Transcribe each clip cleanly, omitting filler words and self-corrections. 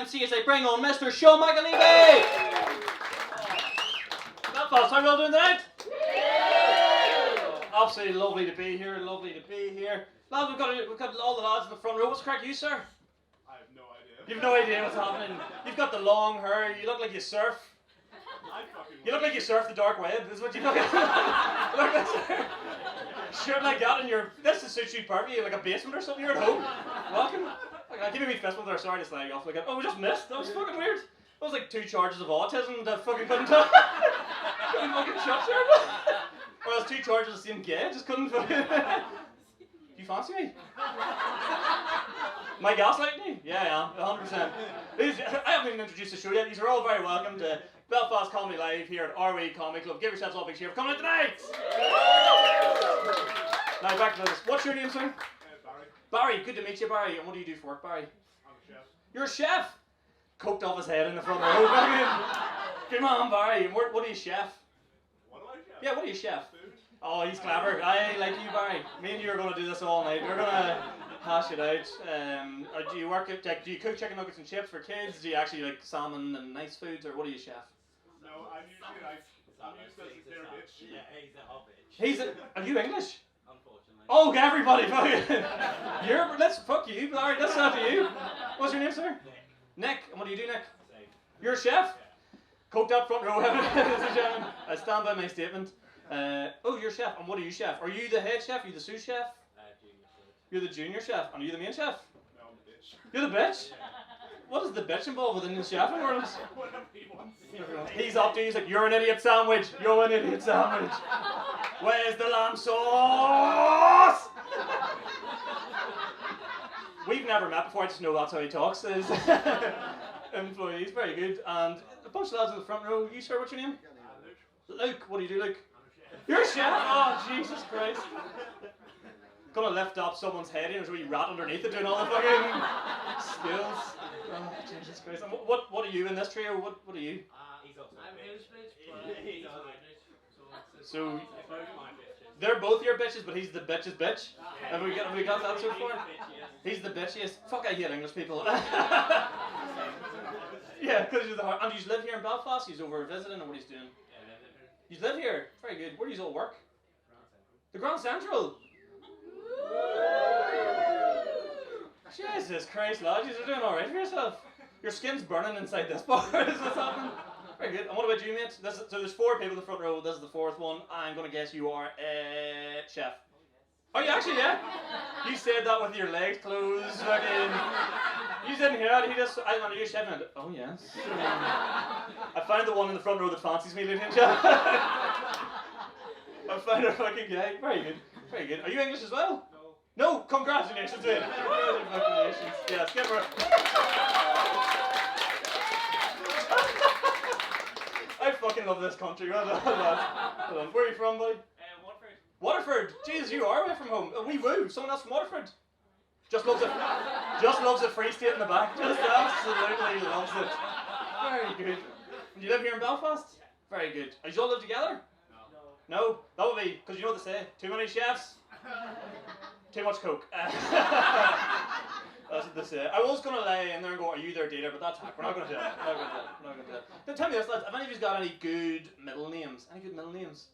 MC as I bring on Mr. Sean McAleavey! Belfast, how are you all doing tonight? Absolutely lovely to be here, lovely to be here. Lads, we've got all the lads in the front row. What's crack you, sir? I have no idea. You've no idea what's happening. You've got the long hair, you look like you surf. You look like you surf the dark web, is what you look like. Look like shirt like that in your, this is suits you perfectly, you're like a basement or something, you're at home. Welcome. Like, give me a wee fist with her, sorry to slag you off like that. Oh, we just missed, that was fucking weird. That was like 2 charges of autism that fucking couldn't talk. Couldn't fucking shut her. Or else 2 charges of being gay, just couldn't fucking. Do you fancy me? Am I gaslighting you? Yeah, I am, 100%. I haven't even introduced the show yet. These are all very welcome to Belfast Comedy Live here at RWE Comedy Club. Give yourselves all a big cheer for coming in tonight! Now back to this. What's your name, sir? Barry. Barry, good to meet you, Barry. And what do you do for work, Barry? I'm a chef. You're a chef? Coked off his head in the front row. Good man, Barry. And what are you, chef? What do I chef? Yeah, what are you, chef? Food. Oh, he's clever. I like you, Barry. Me and you are going to do this all night. We're going to hash it out. Do you work at, like, do you cook chicken nuggets and chips for kids? Do you actually like salmon and nice foods, or what are you, chef? No, I'm usually like, I'm used as their bitch. Yeah, he's a hot bitch. He's a, are you English? Unfortunately. Oh, everybody, let's fuck you, Barry. That's not to you. What's your name, sir? Nick. And what do you do, Nick? Same. You're a chef? Yeah. Coked up front row, ladies and gentlemen. I stand by my statement. Oh, you're a chef. And what are you, chef? Are you the head chef? Are you the sous chef? Junior chef. You're the junior chef. And are you the main chef? No, I'm a bitch. You're the bitch? Yeah. What is the bitch involved within the chefing world? Whatever he wants. He's up to, he's like, you're an idiot sandwich. You're an idiot sandwich. Where's the lamb sauce? We've never met before, I just know that's how he talks. His employees, very good. And a bunch of lads in the front row. You, sir, what's your name? Luke. What do you do, Luke? You're a chef? Oh, Jesus Christ. Gonna lift up someone's head and there's a wee rat underneath it doing all the fucking skills. Oh, Jesus Christ. And what are you in this trio? What are you? He's also I'm a his bitch. bitch, He's but also he's So both my bitches. they're both your bitches, but he's the bitch's bitch. Have we got that so far? He's the bitchiest. He's the bitchiest. Fuck, I hate English people. Yeah, because you're the heart. And you live here in Belfast? He's over visiting, or what he's doing? You live here? Very good. Where do you all work? The Grand Central. Jesus Christ, lads, you're doing alright for yourself. Your skin's burning inside this bar, is what's happening. Very good. And what about you, mate? So there's 4 people in the front row, this is the 4th one. I'm going to guess you are a chef. Oh, you actually, yeah? You said that with your legs closed, fucking... You didn't hear that, he just... I went, are you a chef? And I went, oh, yes. I found the one in the front row that fancies me, ladies and gentlemen. I found a fucking guy. Very good. Very good. Are you English as well? No, congratulations, mate. Congratulations. Yes, give her a... I fucking love this country. Well done, lads. Well done. Where are you from, buddy? Watford. Waterford. Jeez, you are away from home. We woo. Someone else from Waterford. Just loves a free state in the back. Just absolutely loves it. Very good. And you live here in Belfast? Very good. And you all live together? No? That would be, because you know what they say, too many chefs, too much coke. That's what they say. I was going to lay in there and go, are you their dealer? But that's hack. We're not going to do it. We're not going to do it. Now tell me this, lads, have any of you got any good middle names? Any good middle names?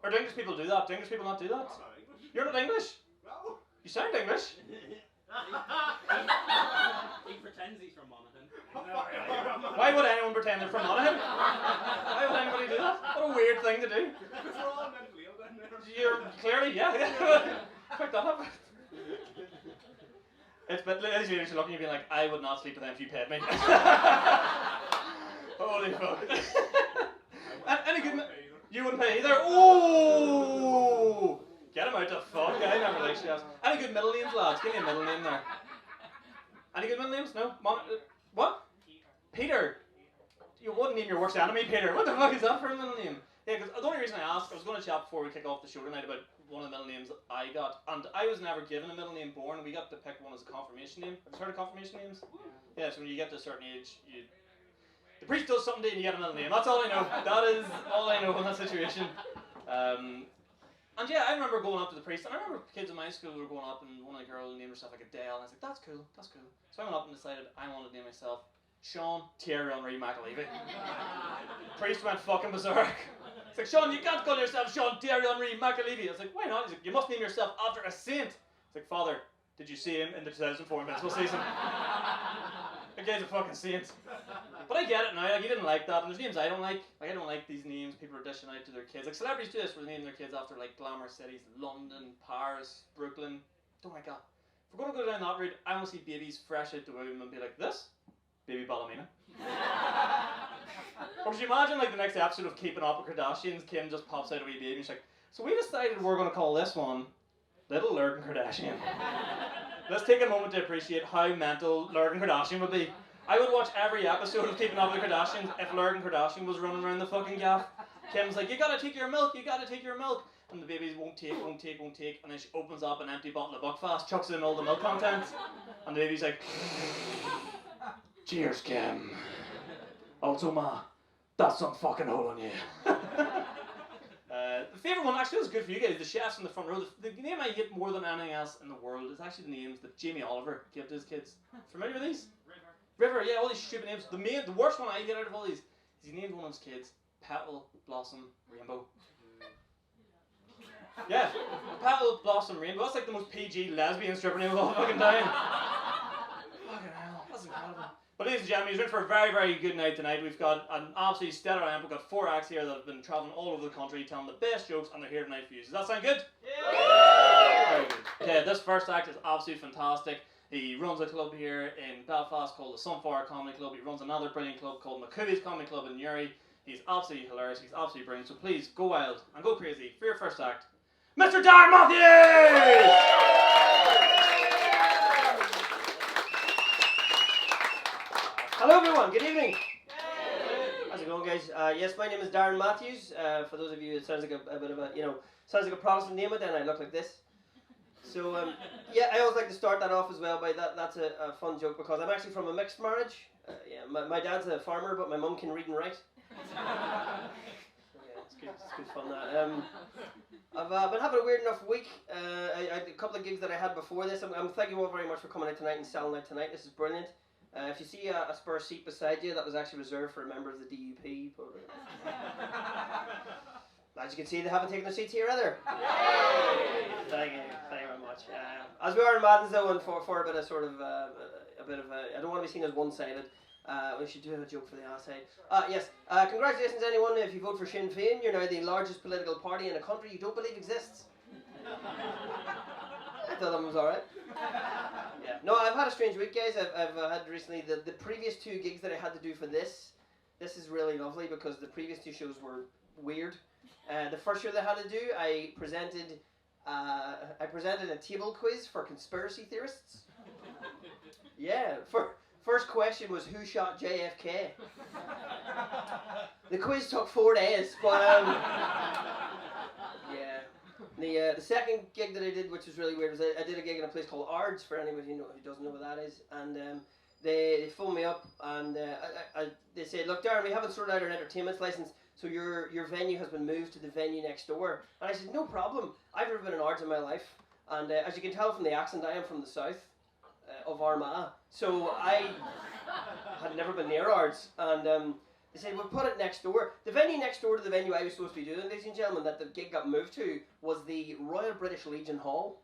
Or do English people do that? Do English people not do that? I'm not English. You're not English? No. You sound English. He pretends he's from Monaghan. Why would anyone pretend they're from Monaghan? Why would anybody do that? What a weird thing to do. Because we're all mentally ill down there. You're clearly, yeah. Pick that up. It's but ladies and gentlemen, you're looking at me like, I would not sleep with them if you paid me. Holy fuck. Any good you wouldn't pay either? Ooh! Get him out the fuck. I never like chefs. Any good middle names, lads? Give me a middle name there. Any good middle names? No? What? Peter. You wouldn't name your worst enemy Peter. What the fuck is that for a middle name? Yeah, because the only reason I asked, I was going to chat before we kick off the show tonight about one of the middle names that I got, and I was never given a middle name born, and we got to pick one as a confirmation name. Have you heard of confirmation names? Yeah, so when you get to a certain age, the priest does something to you and you get a middle name. That's all I know. That is all I know in that situation. And yeah, I remember going up to the priest, and I remember kids in my school were going up, and one of the girls named herself like Adele, and I was like, that's cool. So I went up and decided I wanted to name myself Sean Thierry Henry McAleavey. Priest went fucking berserk. It's like, Sean, you can't call yourself Sean Thierry Henry McAleavey. I was like, why not? He's like, you must name yourself after a saint. It's like, Father, did you see him in the 2004 Invincible season? The guy's a fucking saint. But I get it now, like, he didn't like that, and there's names I don't like. Like, I don't like these names people are dishing out to their kids. Like, celebrities do this where they name their kids after, like, glamour cities, London, Paris, Brooklyn. Don't like that. If we're going to go down that route, I want to see babies fresh out the womb and be like, this? Baby Ballerina. Or could you imagine, like, the next episode of Keeping Up with Kardashians, Kim just pops out a wee baby and she's like, so we decided we're going to call this one Little Lurgan Kardashian. Let's take a moment to appreciate how mental Lurgan Kardashian would be. I would watch every episode of Keeping Up with the Kardashians if Lurgan Kardashian was running around the fucking gaff. Kim's like, you gotta take your milk, you gotta take your milk. And the babies won't take. And then she opens up an empty bottle of Buckfast, chucks in all the milk contents. And the baby's like, cheers, Kim. Also, Ma, that's some fucking hole on you. The favourite one, actually, was good for you guys. The chefs in the front row. The name I hate more than anything else in the world is actually the names that Jamie Oliver gave to his kids. Familiar with these? River, yeah, all these stupid names. The worst one I get out of all these is he named one of his kids Petal Blossom Rainbow. Yeah, Petal Blossom Rainbow. That's like the most PG lesbian stripper name of all fucking time. Fucking hell, that's incredible. But ladies and gentlemen, he's in for a very, very good night tonight. We've got an absolutely stellar lineup. We've got 4 acts here that have been travelling all over the country telling the best jokes, and they're here tonight for you. Does that sound good? Yeah! Very good. Okay, this first act is absolutely fantastic. He runs a club here in Belfast called the Sunflower Comedy Club. He runs another brilliant club called McAleavey's Comedy Club in Newry. He's absolutely hilarious. He's absolutely brilliant. So please, go wild and go crazy for your first act, Mr. Darren Matthews! Hello everyone, good evening. How's it going, guys? Yes, my name is Darren Matthews. For those of you, it sounds like a bit of a, sounds like a Protestant name, but then I look like this. So, yeah, I always like to start that off as well by that's a fun joke because I'm actually from a mixed marriage. Yeah, my dad's a farmer, but my mum can read and write. Yeah, it's good fun that. I've been having a weird enough week. I had a couple of gigs that I had before this. I'm thank you all very much for coming out tonight and selling out tonight. This is brilliant. If you see a spare seat beside you, that was actually reserved for a member of the DUP. But, as you can see, they haven't taken their seats here either. Thank you very much. As we are in Madden's though, and for a bit of sort of I don't want to be seen as one-sided. We should do have a joke for the other side. Yes. Congratulations, anyone. If you vote for Sinn Féin, you're now the largest political party in a country you don't believe exists. I thought that was alright. Yeah. No, I've had a strange week, guys. I've had recently the previous 2 gigs that I had to do for this. This is really lovely because the previous 2 shows were weird. The first show that I had to do, I presented a table quiz for conspiracy theorists. Yeah. First question was who shot JFK. The quiz took 4 days, but yeah. The second gig that I did, which was really weird, was I did a gig in a place called Ards, for anybody who doesn't know what that is, and they phoned me up and they said, look, Darren, we haven't sorted out our entertainment license, so your venue has been moved to the venue next door. And I said, no problem, I've never been in Ards in my life, and as you can tell from the accent, I am from the south of Armagh, so I had never been near Ards, and they said, we'll put it next door. The venue next door to the venue I was supposed to be doing, ladies and gentlemen, that the gig got moved to was the Royal British Legion Hall.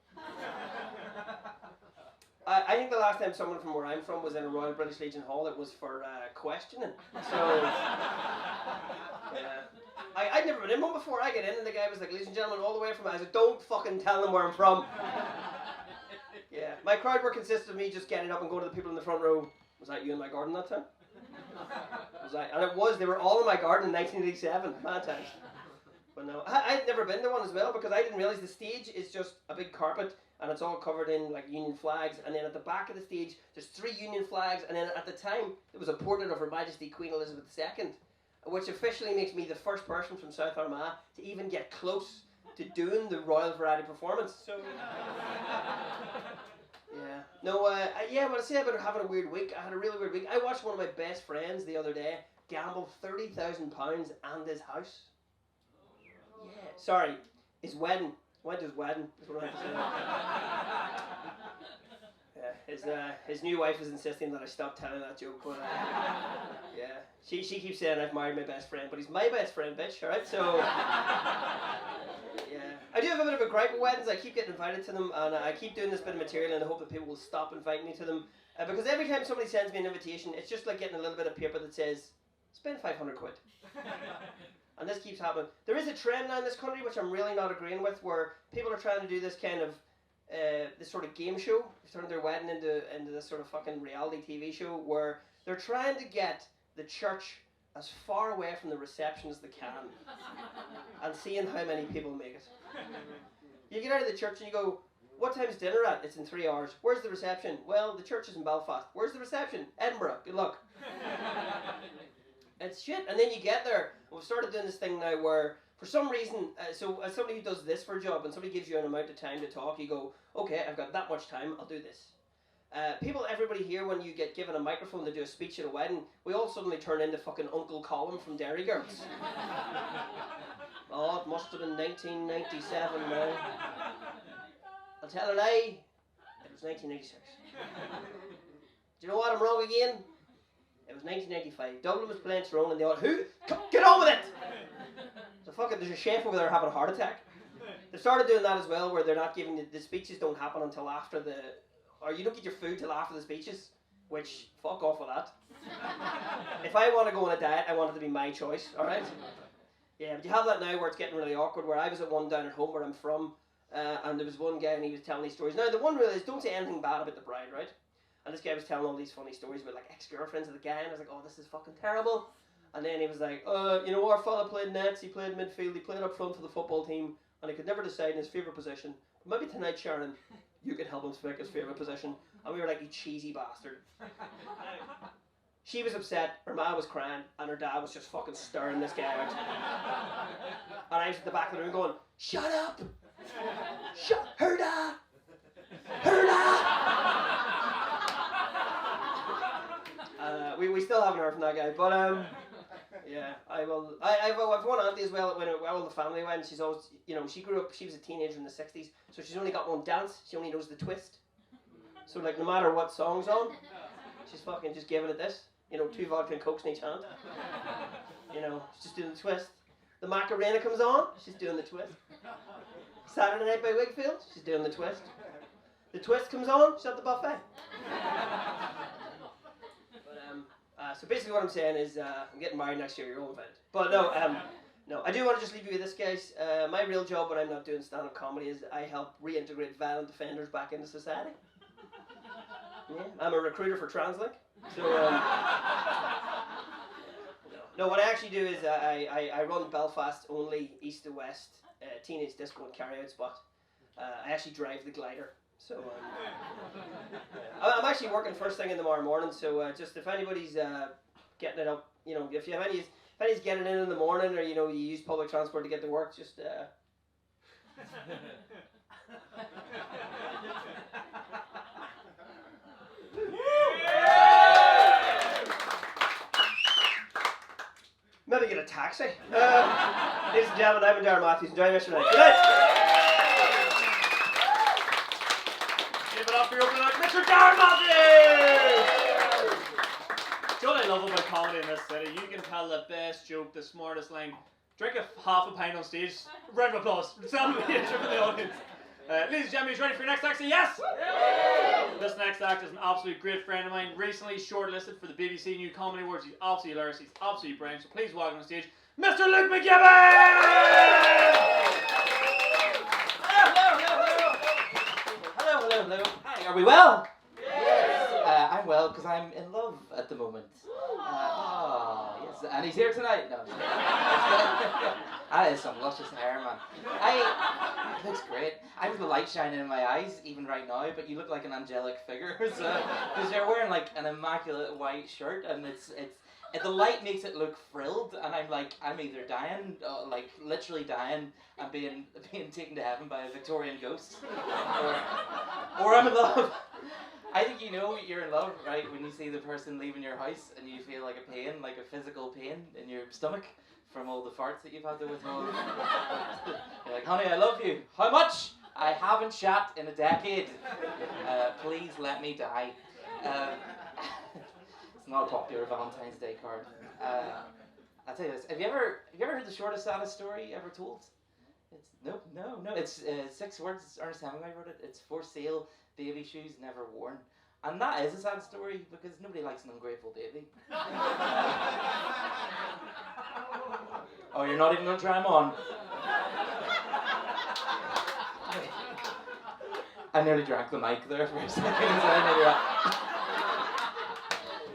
I think the last time someone from where I'm from was in a Royal British Legion Hall, it was for questioning. So, yeah. I'd never been in one before. I get in and the guy was like, ladies and gentlemen, all the way from... I said, don't fucking tell them where I'm from. Yeah. My crowd work consisted of me just getting up and going to the people in the front row. Was that you in my garden that time? And it was, they were all in my garden in 1987, mad times. But no, I'd never been to one as well because I didn't realise the stage is just a big carpet and it's all covered in like Union flags, and then at the back of the stage there's 3 Union flags, and then at the time there was a portrait of Her Majesty Queen Elizabeth II, which officially makes me the first person from South Armagh to even get close to doing the Royal Variety performance. So yeah. No, yeah, when I say about having a weird week, I had a really weird week. I watched one of my best friends the other day gamble £30,000 and his house. Yeah. Sorry, his wedding. Went to his wedding, is what I have to say. His new wife is insisting that I stop telling that joke, but yeah, she keeps saying I've married my best friend, but he's my best friend, bitch. All right, so yeah, I do have a bit of a gripe with weddings. I keep getting invited to them, and I keep doing this bit of material in the hope that people will stop inviting me to them, because every time somebody sends me an invitation, it's just like getting a little bit of paper that says spend 500 quid. And this keeps happening. There is a trend now in this country which I'm really not agreeing with, where people are trying to do this kind of this sort of game show. They've turned their wedding into this sort of fucking reality TV show where they're trying to get the church as far away from the reception as they can and seeing how many people make it. You get out of the church and you go, what time's dinner at? It's in 3 hours. Where's the reception? Well, the church is in Belfast. Where's the reception? Edinburgh. Good luck. It's shit. And then you get there. We've started doing this thing now where, for some reason, so as somebody who does this for a job, and somebody gives you an amount of time to talk, you go, okay, I've got that much time, I'll do this. Everybody here, when you get given a microphone to do a speech at a wedding, we all suddenly turn into fucking Uncle Colin from Dairy Girls. Oh, it must have been 1997 now. I'll tell a lie, it was 1996. Do you know what, I'm wrong again? It was 1995. Dublin was playing Tyrone and they all, who? Get on with it! So fuck it, there's a chef over there having a heart attack. They started doing that as well, where they're not giving, the speeches don't happen until after or you don't get your food till after the speeches, which, fuck off with that. If I want to go on a diet, I want it to be my choice, alright? Yeah, but you have that now where it's getting really awkward, where I was at one down at home where I'm from, and there was one guy and he was telling these stories. Now, the one rule is don't say anything bad about the bride, right? And this guy was telling all these funny stories about like ex-girlfriends of the guy, and I was like, oh, this is fucking terrible. And then he was like, you know, our fella played nets, he played midfield, he played up front for the football team, and he could never decide in his favourite position. But maybe tonight, Sharon, you could help him pick his favourite position. And we were like, you cheesy bastard. She was upset, her ma was crying, and her dad was just fucking stirring this guy out. And I was at the back of the room going, shut up! Shut her da! Her da! We still haven't heard from that guy, but yeah, I will. I've one auntie as well. When all the family went, she's always, you know, she grew up. She was a teenager in the '60s, so she's only got one dance. She only knows the twist. So like, no matter what song's on, she's fucking just giving it this. You know, 2 vodka and cokes in each hand. You know, she's just doing the twist. The Macarena comes on, she's doing the twist. Saturday Night by Wakefield, she's doing the twist. The twist comes on, she's at the buffet. So basically what I'm saying is, I'm getting married next year, you're all invited. But no, I do want to just leave you with this, guys. My real job when I'm not doing stand-up comedy is I help reintegrate violent offenders back into society. Yeah, I'm a recruiter for TransLink. So, no, what I actually do is I run Belfast only east to west teenage disco and carry-out spot. I actually drive the glider. So I'm actually working first thing in tomorrow morning. So just if anybody's getting it up, you know, if anybody's getting in the morning, or you know, you use public transport to get to work, just maybe get a taxi. Ladies and gentlemen, I'm Darren Matthews. Enjoy the rest of your night. Good night. Give it up for your opening act, Mr. Darren Matthews! Do you know what I love about comedy in this city? You can tell the best joke, the smartest line, drink half a pint on stage, round of applause, sound of the from the audience. Ladies and gentlemen, you ready for your next act? Say yes! This next act is an absolute great friend of mine, recently shortlisted for the BBC New Comedy Awards. He's absolutely hilarious, he's absolutely brilliant, so please welcome on stage, Mr. Luke McGibbon! Hello. Hi, are we well? Yes. I'm well because I'm in love at the moment. Yes, and he's here tonight. No, that is some luscious hair, man. It looks great. I have the light shining in my eyes even right now, but you look like an angelic figure. Because you're wearing like an immaculate white shirt, and the light makes it look frilled, and I'm either dying, like literally dying, and being taken to heaven by a Victorian ghost, or I'm in love. I think you know you're in love, right, when you see the person leaving your house and you feel like a pain, like a physical pain in your stomach from all the farts that you've had to withhold. You're like, honey, I love you. How much? I haven't shat in a decade. Please let me die. It's not a popular Valentine's Day card. I'll tell you this. Have you ever heard the shortest, saddest story ever told? It's no. It's 6 words. Ernest Hemingway wrote it. It's for sale, baby shoes never worn. And that is a sad story because nobody likes an ungrateful baby. Oh, you're not even going to try them on? I nearly drank the mic there for a second.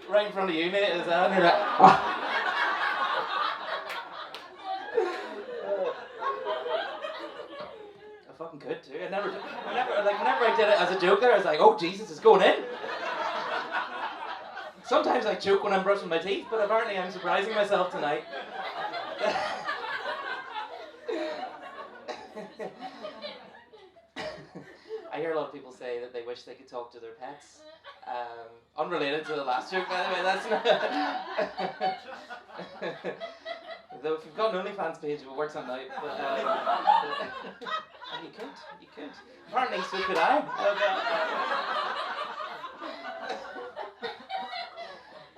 Right in front of you, mate. Is that? I fucking could too. Whenever I did it as a joke there, I was like, oh Jesus, it's going in. Sometimes I choke when I'm brushing my teeth, but apparently I'm surprising myself tonight. I hear a lot of people say that they wish they could talk to their pets. Unrelated to the last joke, by the way, that's not... Though if you've got an OnlyFans page, it works on night. But, you could. Apparently, so could I.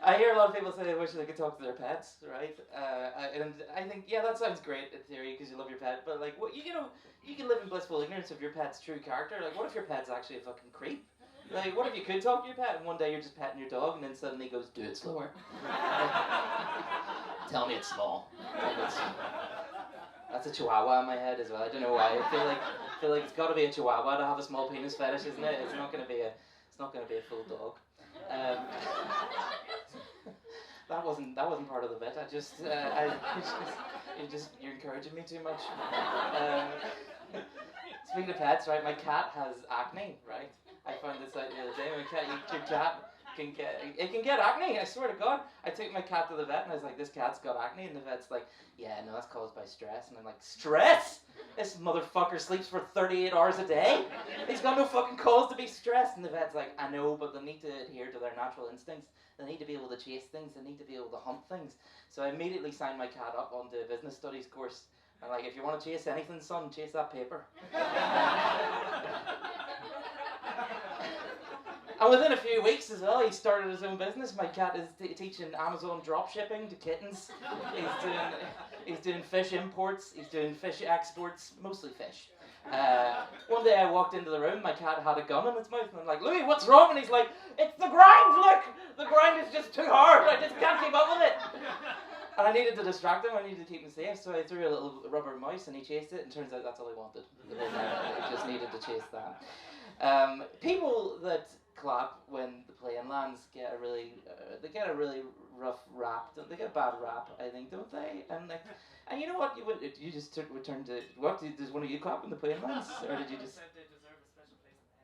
I hear a lot of people say they wish they could talk to their pets, right? And I think, yeah, that sounds great in theory because you love your pet, but like, what you can live in blissful ignorance of your pet's true character. Like, what if your pet's actually a fucking creep? Like, what if you could talk to your pet and one day you're just petting your dog and then suddenly he goes, do it slower. Tell me it's small. That's a chihuahua in my head as well. I don't know why. I feel like it's got to be a chihuahua to have a small penis fetish, isn't it? It's not going to be a full dog. That wasn't part of the bit. You're encouraging me too much. Speaking of pets, right? My cat has acne, right? I found this out the other day. Your cat can get acne. I swear to God. I took my cat to the vet and I was like, this cat's got acne, and the vet's like, yeah, no, that's caused by stress. And I'm like, stress? This motherfucker sleeps for 38 hours a day. He's got no fucking cause to be stressed. And the vet's like, I know, but they need to adhere to their natural instincts. They need to be able to chase things. They need to be able to hunt things. So I immediately signed my cat up onto a business studies course. I'm like, if you want to chase anything, son, chase that paper. And within a few weeks as well, he started his own business. My cat is teaching Amazon drop shipping to kittens. He's doing fish imports. He's doing fish exports, mostly fish. One day I walked into the room, my cat had a gun in its mouth, and I'm like, Louis, what's wrong? And he's like, it's the grind, look! The grind is just too hard, I just can't keep up with it. And I needed to distract him, I needed to keep him safe, so I threw a little rubber mouse and he chased it, and turns out that's all he wanted. He just needed to chase that. People that clap when the plane lands get a really rough rap. They get a bad rap, I think, don't they? And you know what? You just returned to what? Does one of you clap when the plane lands, or did you just?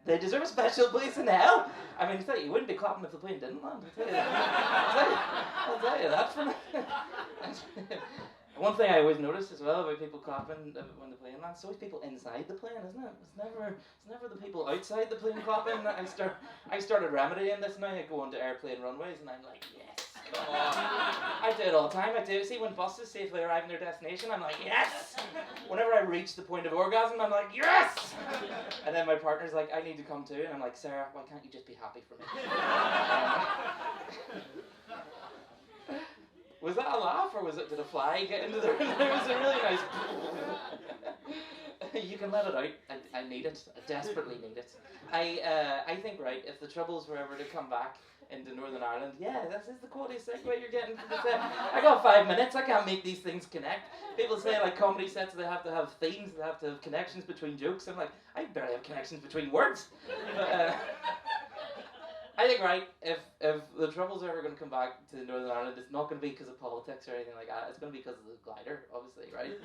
They deserve a special place in hell. I mean, you wouldn't be clapping if the plane didn't land. I'll tell you that for me. One thing I always notice as well about people clapping when the plane lands, it's always people inside the plane, isn't it? It's never the people outside the plane clapping. I started remedying this now. I go onto airplane runways and I'm like, yes, come on. I do it all the time. I do. See, when buses safely arrive in their destination, I'm like, yes. Whenever I reach the point of orgasm, I'm like, yes. And then my partner's like, I need to come too, and I'm like, Sarah, why can't you just be happy for me? Was that a laugh, or did a fly get into the room? It was a really nice... You can let it out. I need it. I desperately need it. I think, right, if the Troubles were ever to come back into Northern Ireland, yeah, this is the quality segue you're getting from the set. I got 5 minutes. I can't make these things connect. People say, like, comedy sets, they have to have themes, they have to have connections between jokes. I'm like, I barely have connections between words. But, I think, right, if the Troubles are ever going to come back to Northern Ireland, it's not going to be because of politics or anything like that. It's going to be because of the glider, obviously, right?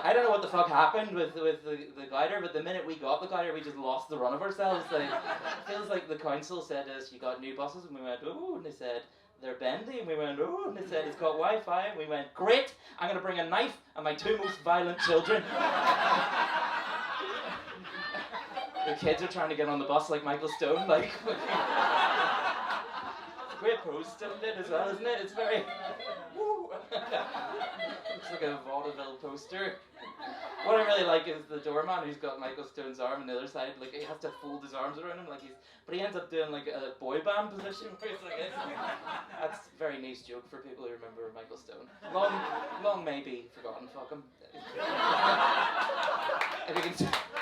I don't know what the fuck happened with the glider, but the minute we got the glider, we just lost the run of ourselves. Like, it feels like the council said to us, you got new buses, and we went, oh, and they said, they're bendy, and we went, oh, and they said, it's got Wi-Fi, and we went, great, I'm going to bring a knife and my 2 most violent children. The kids are trying to get on the bus like Michael Stone, like... Great pose still did as well, isn't it? It's very... Woo. Looks like a vaudeville poster. What I really like is the doorman who's got Michael Stone's arm on the other side. Like, he has to fold his arms around him, like but he ends up doing like a boy band position where he's like this. That's a very nice joke for people who remember Michael Stone. Long may be forgotten. Fuck him.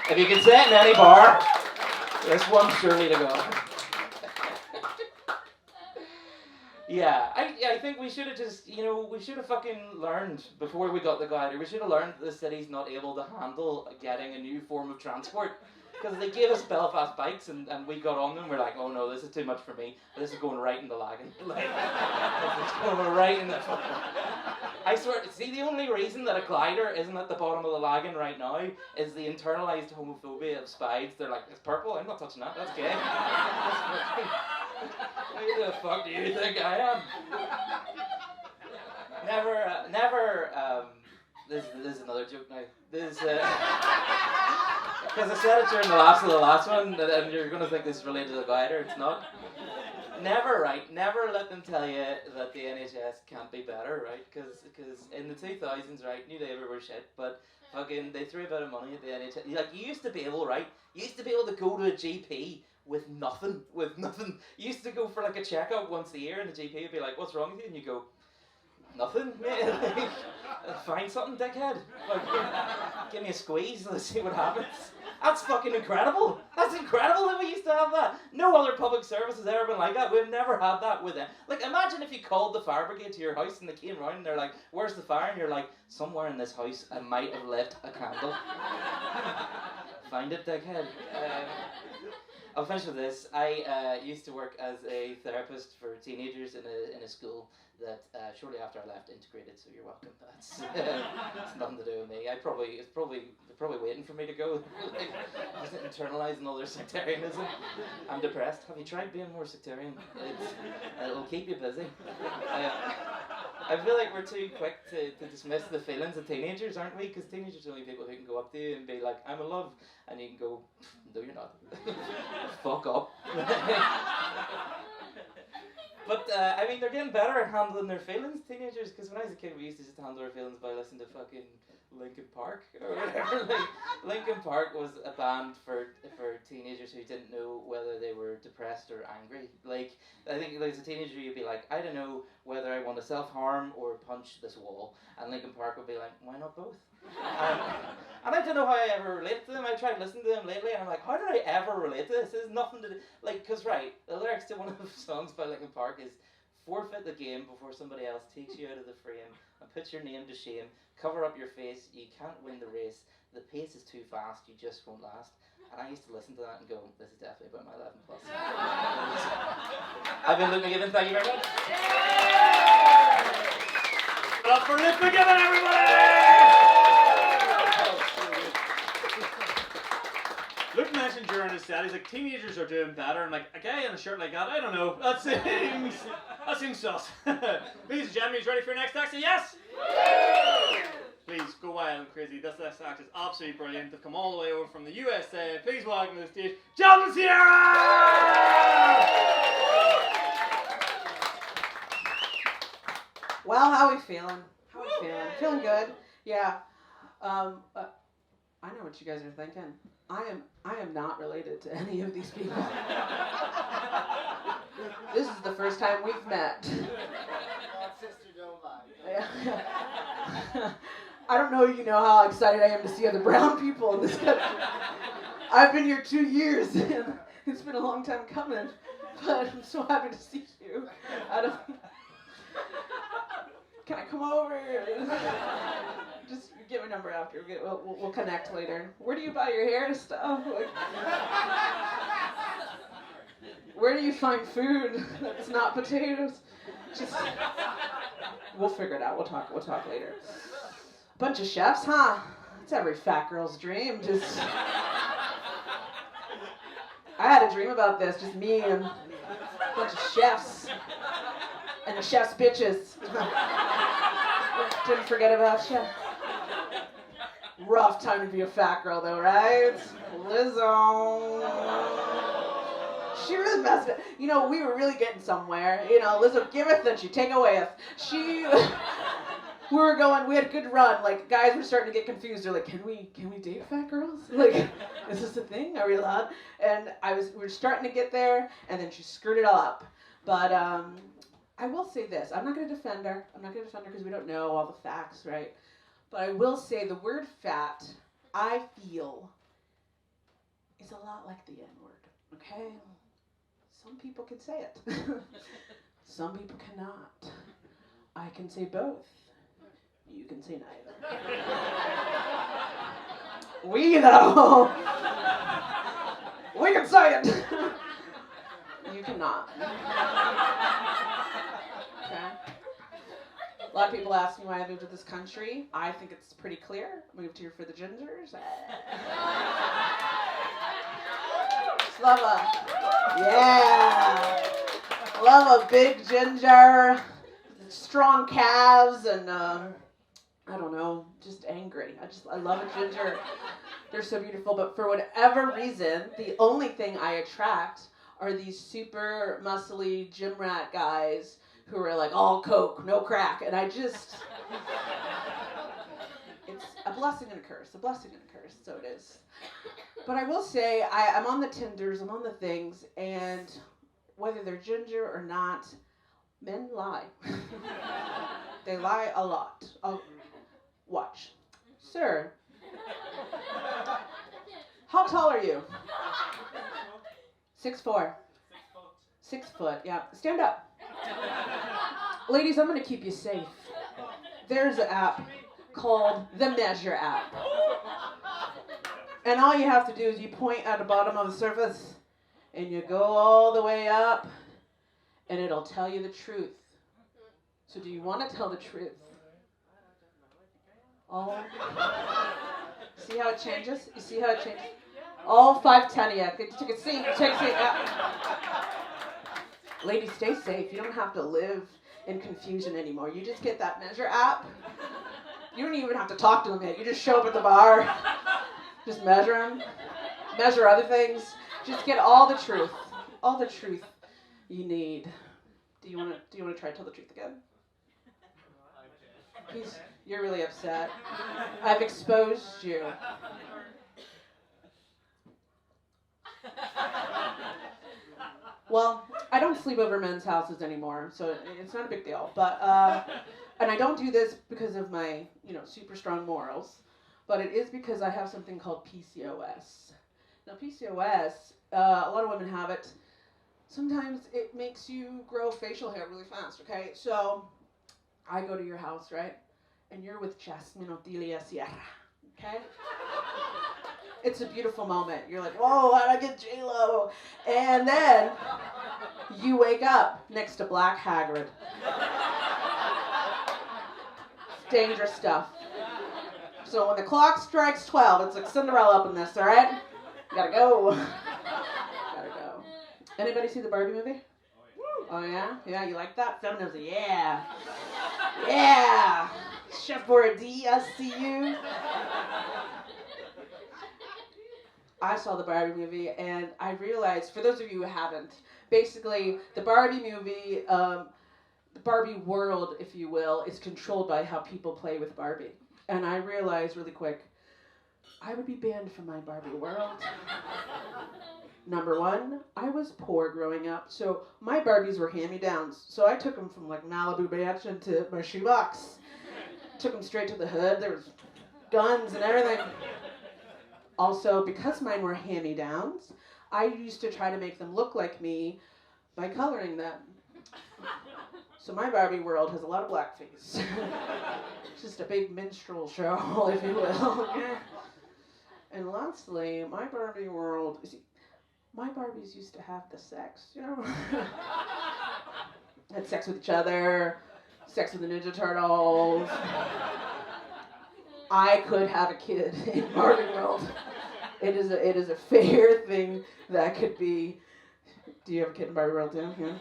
If you can say it in any bar, this one's surely to go. Yeah, I think we should have just, we should have fucking learned before we got the glider. We should have learned that the city's not able to handle getting a new form of transport. Because they gave us Belfast bikes and we got on them. We're like, oh no, this is too much for me. This is going right in the lagging. Like, it's going right in the fucking... I swear, see, the only reason that a glider isn't at the bottom of the lagging right now is the internalized homophobia of spies. They're like, it's purple, I'm not touching that, that's gay. Who the fuck do you think I am? This is another joke now. Because I said it during the last one, and you're going to think this is related to the glider, it's not. Never let them tell you that the NHS can't be better, right? Because in the 2000s, right, knew they ever were shit, but fucking they threw a bit of money at the NHS. Like, you used to be able, right? You used to be able to go to a GP with nothing. You used to go for like a checkup once a year, and the GP would be like, "What's wrong with you?" And you go, "Nothing, mate. Like, find something, dickhead. Like, give me a squeeze, let's see what happens." That's fucking incredible. That's incredible that we used to have that. No other public service has ever been like that. We've never had that with them. Like, imagine if you called the fire brigade to your house and they came round and they're like, "Where's the fire?" And you're like, "Somewhere in this house I might have left a candle." Find it, dickhead. I'll finish with this. I used to work as a therapist for teenagers in a school that shortly after I left integrated, so you're welcome. That's it's nothing to do with me. They're probably waiting for me to go. Like, just internalising all their sectarianism. I'm depressed. Have you tried being more sectarian? It'll keep you busy. I feel like we're too quick to dismiss the feelings of teenagers, aren't we? Because teenagers are only people who can go up to you and be like, "I'm in love," and you can go, "No, you're not." Fuck up. But, I mean, they're getting better at handling their feelings, teenagers, because when I was a kid, we used to just handle our feelings by listening to fucking Linkin Park, or whatever. Like, Linkin Park was a band for teenagers who didn't know whether they were depressed or angry. Like, I think as a teenager, you'd be like, "I don't know whether I want to self-harm or punch this wall," and Linkin Park would be like, "Why not both?" And I don't know how I ever relate to them. I tried listening to them lately, and I'm like, how did I ever relate to this? There's nothing to do. Like, because, right, the lyrics to one of the songs by Linkin Park is, "Forfeit the game before somebody else takes you out of the frame and puts your name to shame. Cover up your face, you can't win the race. The pace is too fast, you just won't last." And I used to listen to that and go, this is definitely about my 11 plus. I've been Luke McGibbon, thank you very much. Up for Luke McGibbon, everybody! Luke mentioned during his set, he's like, teenagers are doing better. I'm like, a guy in a shirt like that, I don't know. That seems sus. Ladies and gentlemen, ready for your next act? Say yes! Please, go wild and crazy. This next act is absolutely brilliant. They've come all the way over from the USA. Please welcome to the stage, Jazmynne Sierra! Well, how are we feeling? Feeling good? Yeah. I know what you guys are thinking. I am not related to any of these people. This is the first time we've met. Sister, don't lie. Yeah. I don't know you know how excited I am to see other brown people in this country. I've been here 2 years, and it's been a long time coming, but I'm so happy to see you. Can I come over? Just get my number after. We'll connect later. Where do you buy your hair stuff? Like, where do you find food that's not potatoes? Just, we'll figure it out. We'll talk later. Bunch of chefs, huh? That's every fat girl's dream. Just, I had a dream about this. Just me and a bunch of chefs and the chef's bitches. Didn't forget about chef. Rough time to be a fat girl, though, right? Lizzo. She really messed it. You know, we were really getting somewhere. You know, Elizabeth giveth and she take awayeth. We were going, we had a good run. Like, guys were starting to get confused. They're like, can we date fat girls? Like, is this a thing? Are we allowed? And we were starting to get there, and then she screwed it all up. But I will say this. I'm not going to defend her. Because we don't know all the facts, right? But I will say the word fat, I feel, is a lot like the N-word, okay? Some people can say it. Some people cannot. I can say both. You can say neither. We though. We can say it. You cannot. Okay. A lot of people ask me why I moved to this country. I think it's pretty clear. I moved here for the gingers. Love a big ginger, strong calves, and I don't know, just angry. I love a ginger. They're so beautiful, but for whatever reason, the only thing I attract are these super muscly gym rat guys who are like all coke, no crack, and I just, it's a blessing and a curse, so it is. But I will say, I'm on the Tinders, I'm on the things, and whether they're ginger or not, men lie. They lie a lot. Watch. Sir, how tall are you? 6'4". 6 foot, yeah. Stand up. Ladies, I'm going to keep you safe. There's an app called the Measure app. And all you have to do is you point at the bottom of the surface and you go all the way up and it'll tell you the truth. So do you want to tell the truth? Oh. See how it changes? You see how it changes? All 5'10" of you. Take a seat. Ladies, stay safe. You don't have to live in confusion anymore. You just get that Measure app. You don't even have to talk to them yet. You just show up at the bar. Just measure them. Measure other things. Just get all the truth. All the truth you need. Do you want to try to tell the truth again? You're really upset. I've exposed you. Well, I don't sleep over men's houses anymore, so it's not a big deal. But and I don't do this because of my, super strong morals, but it is because I have something called PCOS. Now, PCOS, a lot of women have it. Sometimes it makes you grow facial hair really fast. Okay, so I go to your house, right? And you're with Jazmynne Sierra, okay? It's a beautiful moment. You're like, whoa, how'd I get J-Lo? And then you wake up next to Black Hagrid. Dangerous stuff. So when the clock strikes 12, it's like Cinderella up in this, all right? You gotta go. Anybody see the Barbie movie? Oh, yeah? Yeah, you like that? Feminism, yeah. Yeah. Chef Boyardee, I see you. I saw the Barbie movie, and I realized, for those of you who haven't, basically, the Barbie movie, the Barbie world, if you will, is controlled by how people play with Barbie. And I realized really quick, I would be banned from my Barbie world. Number one, I was poor growing up, so my Barbies were hand-me-downs. So I took them from like Malibu Mansion to my shoebox. Took them straight to the hood. There was guns and everything. Also, because mine were hand-me-downs, I used to try to make them look like me by coloring them. So my Barbie world has a lot of blackface. It's just a big minstrel show, if you will. And lastly, my Barbie world, see, my Barbies used to have the sex, Had sex with each other, sex with the Ninja Turtles. I could have a kid in Barbie world. It is a fair thing that could be. Do you have a kid in Barbie world too? Yeah.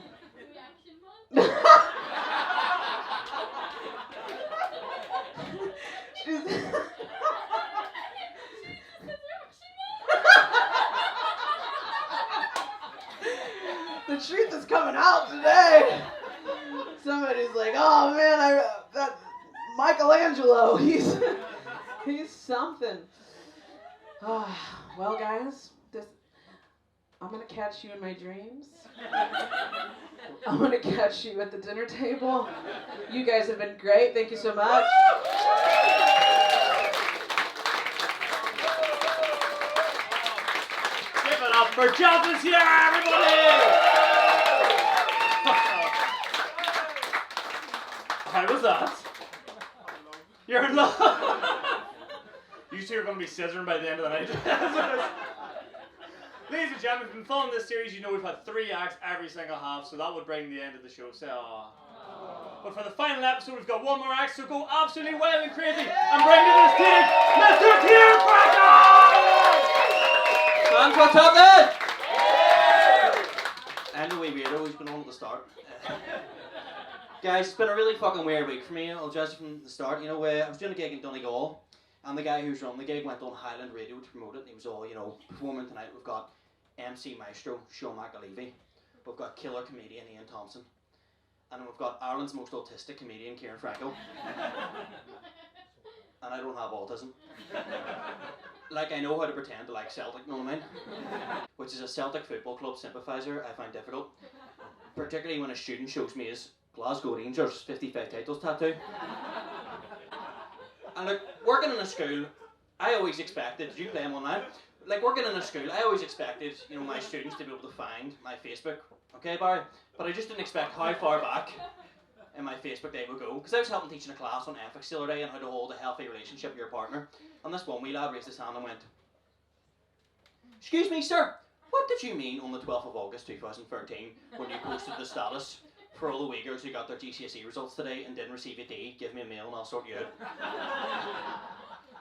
coming out today. Somebody's like, oh man, that Michelangelo, he's something. Well, guys, I'm gonna catch you in my dreams. I'm gonna catch you at the dinner table. You guys have been great. Thank you so much. Give it up for Jazmynne Sierra, everybody! How was that? You're in love. You two are going to be scissoring by the end of the night. Ladies and gentlemen, if you've been following this series, you know we've had 3 acts every single half, so that would bring the end of the show. So, but for the final episode, we've got 1 more act, so go absolutely wild and crazy and bring to the stage Mr. Ciaran Franco! Fans, what's up then? I'm the wee weirdo who's been on at the start. Guys, it's been a really fucking weird week for me. I'll just from the start. You know, I was doing a gig in Donegal, and the guy who's running the gig went on Highland Radio to promote it, and he was all, you know, performing tonight. We've got MC Maestro, McAleavey. We've got killer comedian Ian Thompson. And then we've got Ireland's most autistic comedian, Ciaran Franco. And I don't have autism. Like, I know how to pretend to like Celtic, know what I mean? Which is a Celtic football club sympathiser I find difficult. Particularly when a student shows me his Glasgow Rangers 55 titles tattoo. And like, working in a school, I always expected, did you play them online? Like, working in a school, I always expected, you know, my students to be able to find my Facebook. Okay, Barry? But I just didn't expect how far back in my Facebook they would go. Because I was helping teaching a class on ethics the other day and how to hold a healthy relationship with your partner. And this one wee lad raised his hand and went, "Excuse me, sir, what did you mean on the 12th of August 2013 when you posted the status for all the Uyghurs who got their GCSE results today and didn't receive a D, give me a mail and I'll sort you out."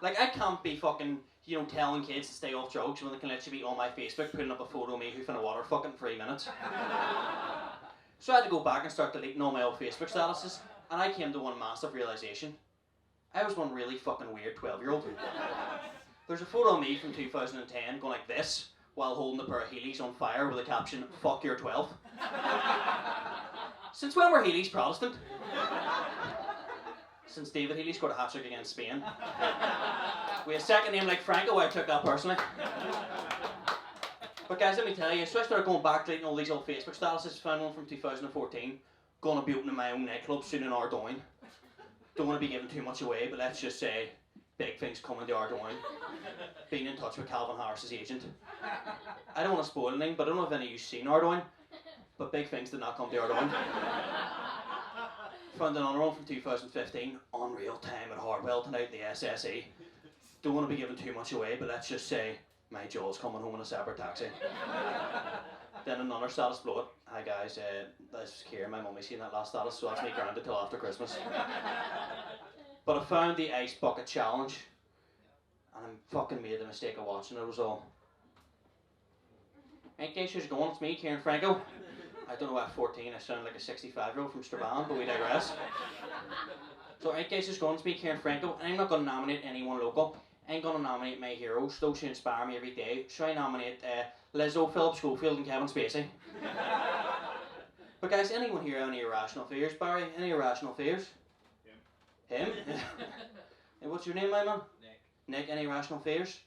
Like, I can't be fucking, you know, telling kids to stay off drugs when they can literally be on my Facebook putting up a photo of me hoofing a water fucking 3 minutes. So I had to go back and start deleting all my old Facebook statuses, and I came to one massive realisation. I was one really fucking weird 12-year-old. There's a photo of me from 2010 going like this, while holding a pair of Heelys on fire with the caption, "Fuck you're 12." Since when were Heelys Protestant? Since David Healy scored a hat-trick against Spain. With a second name like Franco, I took that personally. But guys, let me tell you, so I started going back deleting all these old Facebook statuses, found one from 2014, going to be opening my own nightclub soon in Ardoyne. Don't want to be giving too much away, but let's just say, big things coming to Ardoyne. Being in touch with Calvin Harris's agent. I don't want to spoil anything, but I don't know if any of you've seen Ardoyne, but big things did not come to Ardoyne. Found another one from 2015, unreal time at Hardwell tonight, the SSE. Don't want to be giving too much away, but let's just say, my jaw's coming home in a separate taxi. Then another status blow it. "Hi guys, this is Ciaran, my mummy's seen that last status, so that's me grounded till after Christmas." But I found the ice bucket challenge, and I fucking made the mistake of watching it, was all. "Hey guys, how's it going? It's me, Ciaran Franco." I don't know, at 14 I sound like a 65-year-old from Strabane, but we digress. So, "Right guys, it's going to be Ciaran Franco, and I'm not going to nominate anyone local. I'm going to nominate my heroes, those who inspire me every day. So I nominate Lizzo, Philip Schofield and Kevin Spacey." But guys, anyone here have any irrational fears? Barry, any irrational fears? Him? Hey, what's your name, my man? Nick, any irrational fears?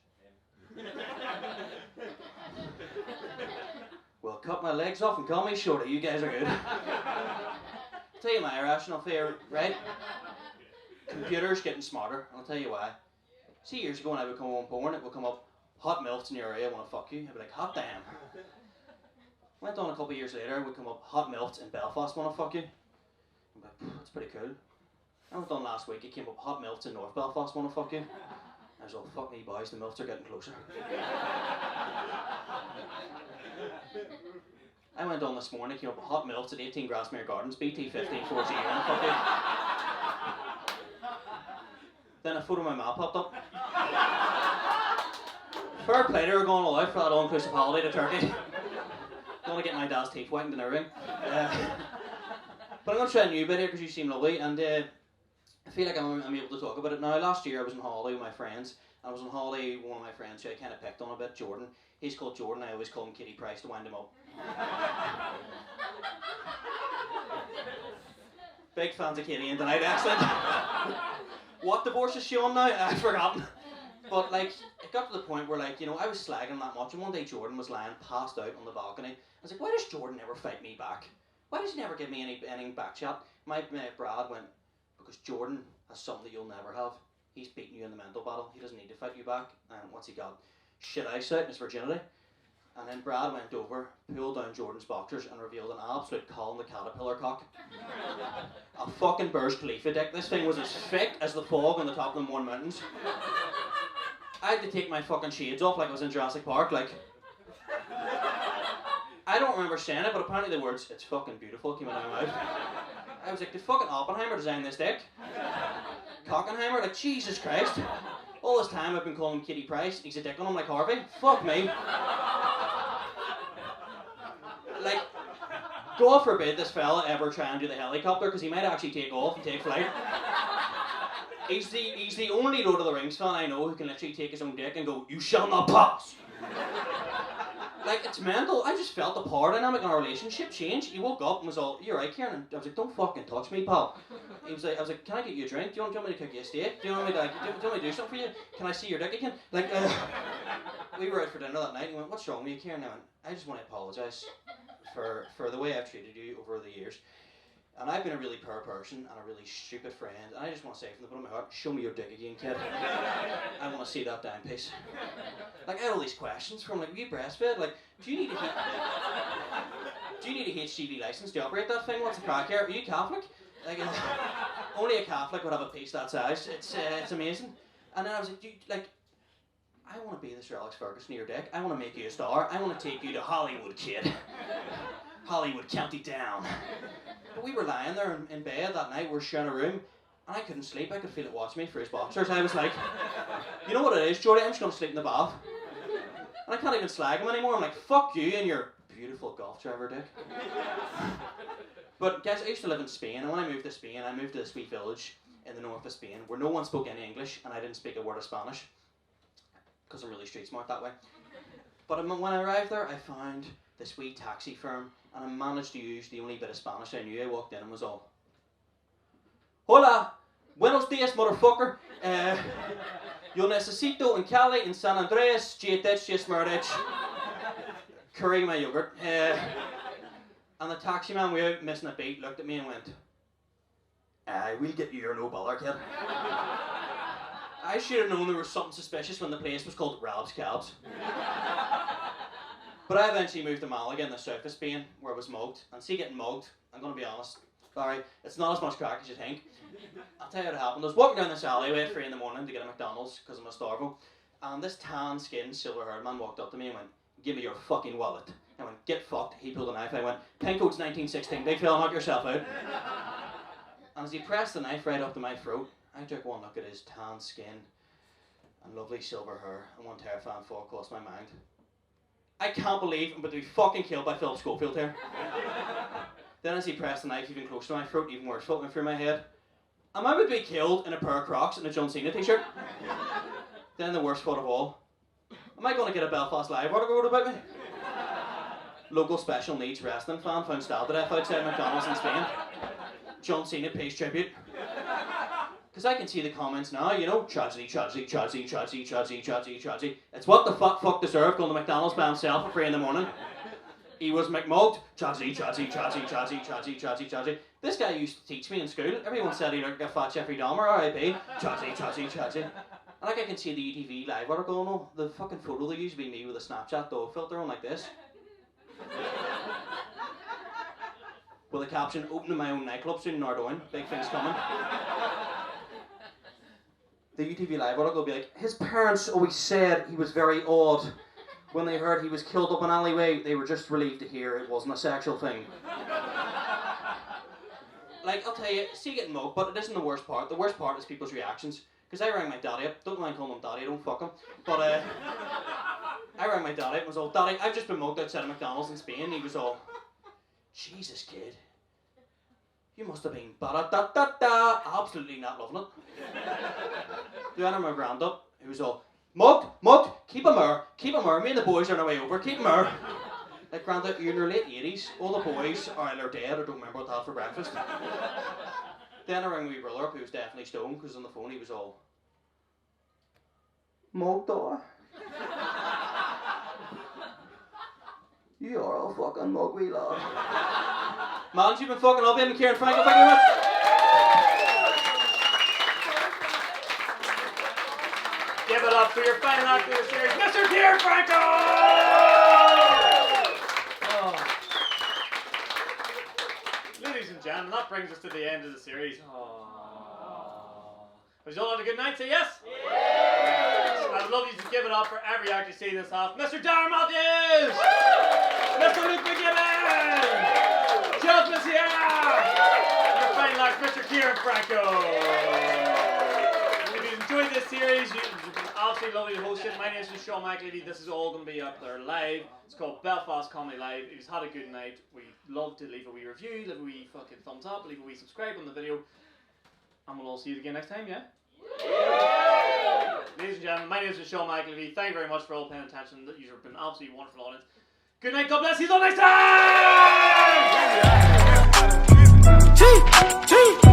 Well, cut my legs off and call me Shorty, you guys are good. I'll tell you my irrational fear, right? Computers getting smarter, I'll tell you why. See, years ago when I would come home porn, it would come up, "Hot MILFs in your area want to fuck you." I'd be like, "Hot damn." Went on a couple of years later, it would come up, "Hot MILFs in Belfast want to fuck you." I'm like, "That's pretty cool." I went on last week, it came up, "Hot MILFs in North Belfast want to fuck you." I was all, "Fuck me boys, the MILFs are getting closer." I went on this morning, it came up, "Hot MILFs at 18 Grasmere Gardens, BT 15 4G want to fuck you." Then a photo of my map popped up. Fair play, they were going all out for that all-inclusive holiday to Turkey. Going to get my dad's teeth whitened and everything. But I'm going to try a new bit here because you seem lovely, and I feel like I'm able to talk about it now. Last year I was on holiday with my friends. I was on holiday with one of my friends who I kind of picked on a bit, Jordan. He's called Jordan. I always call him Kitty Price to wind him up. Big fans of Kitty and tonight, excellent. What divorce is she on now? I've forgotten. But like, it got to the point where like, you know, I was slagging that much, and one day Jordan was lying passed out on the balcony. I was like, why does Jordan never fight me back? Why does he never give me any back chat? My mate Brad went, because Jordan has something that you'll never have. He's beaten you in the mental battle. He doesn't need to fight you back. And what's he got? Shit eyesight and his virginity. And then Brad went over, pulled down Jordan's boxers and revealed an absolute Colin the Caterpillar cock. A fucking Burj Khalifa dick. This thing was as thick as the fog on the top of the Mourne Mountains. I had to take my fucking shades off like I was in Jurassic Park, like. I don't remember saying it, but apparently the words, "it's fucking beautiful," came out of my mouth. I was like, did fucking Oppenheimer design this dick? Cockenheimer? Like, Jesus Christ. All this time I've been calling him Kitty Price, and he's a dick on him like Harvey. Fuck me. Like, God forbid this fella ever try and do the helicopter, because he might actually take off and take flight. He's the only Lord of the Rings fan I know who can literally take his own dick and go, "You shall not pass." Like, it's mental. I just felt the power dynamic in our relationship change. He woke up and was all, "You're right, Ciaran." I was like, "Don't fucking touch me, pal." I was like, "Can I get you a drink? Do you want me to cook you a steak? Do you want me to, do you want me to do something for you? Can I see your dick again?" Like, we were out for dinner that night and he went, "What's wrong with you, Ciaran?" I went, "I just want to apologise for the way I've treated you over the years. And I've been a really poor person and a really stupid friend, and I just want to say from the bottom of my heart, show me your dick again, kid. I want to see that damn piece." Like, I had all these questions from like, "Are you breastfed? Like, do you need a HGV license to operate that thing? What's the crack here? Are you Catholic?" Like, only a Catholic would have a piece that size. It's amazing. And then I was like, "I want to be the Sir Alex Ferguson of your dick. I want to make you a star. I want to take you to Hollywood, kid. Hollywood, county down." But we were lying there in bed that night, we were sharing a room, and I couldn't sleep. I could feel it watching me through his boxers. I was like, "You know what it is, Jordy? I'm just going to sleep in the bath." And I can't even slag him anymore. I'm like, "Fuck you and your beautiful golf driver dick." But guys, I used to live in Spain, and when I moved to Spain, I moved to this wee village in the north of Spain where no one spoke any English, and I didn't speak a word of Spanish, because I'm really street smart that way. But when I arrived there, I found this wee taxi firm, and I managed to use the only bit of Spanish I knew. I walked in and was all, "Hola, buenos dias, motherfucker. Yo necesito en Cali, en San Andreas, Giatech, Jesmerdich, curry my yogurt." And the taxi man, we out missing a beat, looked at me and went, "We'll get you your no bother, kid." I should have known there was something suspicious when the place was called Rab's Cabs. But I eventually moved to Malaga in the south of Spain, where I was mugged. And see, getting mugged, I'm going to be honest, sorry, it's not as much crack as you think. I'll tell you what happened. I was walking down this alleyway at 3 in the morning to get a McDonald's, because I'm a starvo. And this tan-skinned, silver-haired man walked up to me and went, "Give me your fucking wallet." I went, "Get fucked." He pulled a knife. I went, "Pin code's 1916. Big fella, knock yourself out." And as he pressed the knife right up to my throat, I took one look at his tan skin and lovely silver hair, and one terrifying thought crossed my mind. I can't believe I'm about to be fucking killed by Philip Schofield here. Then as he pressed the knife even closer to my throat, even worse thought went through my head. Am I about to be killed in a pair of Crocs and a John Cena t-shirt? Then the worst thought of all. Am I going to get a Belfast Live article wrote about me? Local special needs wrestling fan found stabbed to death outside McDonald's in Spain. John Cena pays tribute. Because I can see the comments now, you know, tragedy, tragedy, tragedy, tragedy, tragedy, tragedy, tragedy. It's what the fuck deserved going to McDonald's by himself at 3 in the morning. He was McMugged. Tragedy, tragedy, tragedy, tragedy, tragedy, tragedy, tragedy. This guy used to teach me in school. Everyone said he looked like a fat Jeffrey Dahmer, R.I.P. Tragedy, tragedy, tragedy. And like I can see the UTV live article, no, the fucking photo they used to be me with a Snapchat dog filter on like this. With a caption, "Opening my own nightclub soon in Ardoyne. Big things coming." The UTV live article will be like, "His parents always said he was very odd. When they heard he was killed up an alleyway, they were just relieved to hear it wasn't a sexual thing." Like, I'll tell you, see getting mugged, but it isn't the worst part. The worst part is people's reactions. Because I rang my daddy up. Don't mind calling him daddy, I don't fuck him. But I rang my daddy up and was all, "Daddy, I've just been mugged outside of McDonald's in Spain." And he was all, "Jesus, kid. You must have been absolutely not loving it." Then I rang my grand up, who was all, Mugged, keep him here, me and the boys are on our way over, keep him here. Like, Granda, you're in your late 80s, all the boys are either dead or don't remember what they had for breakfast. Then I rang my brother up, who was definitely stoned, because on the phone he was all... Mugged, or? You are a fucking mug, wee lad. Man, you've been fucking up him, Ciaran Franco, thank you very much. Give it up for your final actor of the series, Mr. Ciaran Franco! Oh. Ladies and gentlemen, that brings us to the end of the series. Have you all had a good night? Say yes? Yes! I would love you to give it up for every actor seen this half. Mr. Darren Matthews! Mr. McGibbon! Jazmynne Sierra! And your final act, Mr. Ciaran Franco! If you enjoyed this series, you've been absolutely lovely to host it. My name is Ciaran McAleavey. This is all going to be up there live. It's called Belfast Comedy Live. If you've had a good night, we'd love to leave a wee review, leave a wee fucking thumbs up, leave a wee subscribe on the video. And we'll all see you again next time, yeah? Ladies and gentlemen, my name is Ciaran McAleavey. Thank you very much for all paying attention. You've been an absolutely wonderful audience. Good night, God bless you, till next time!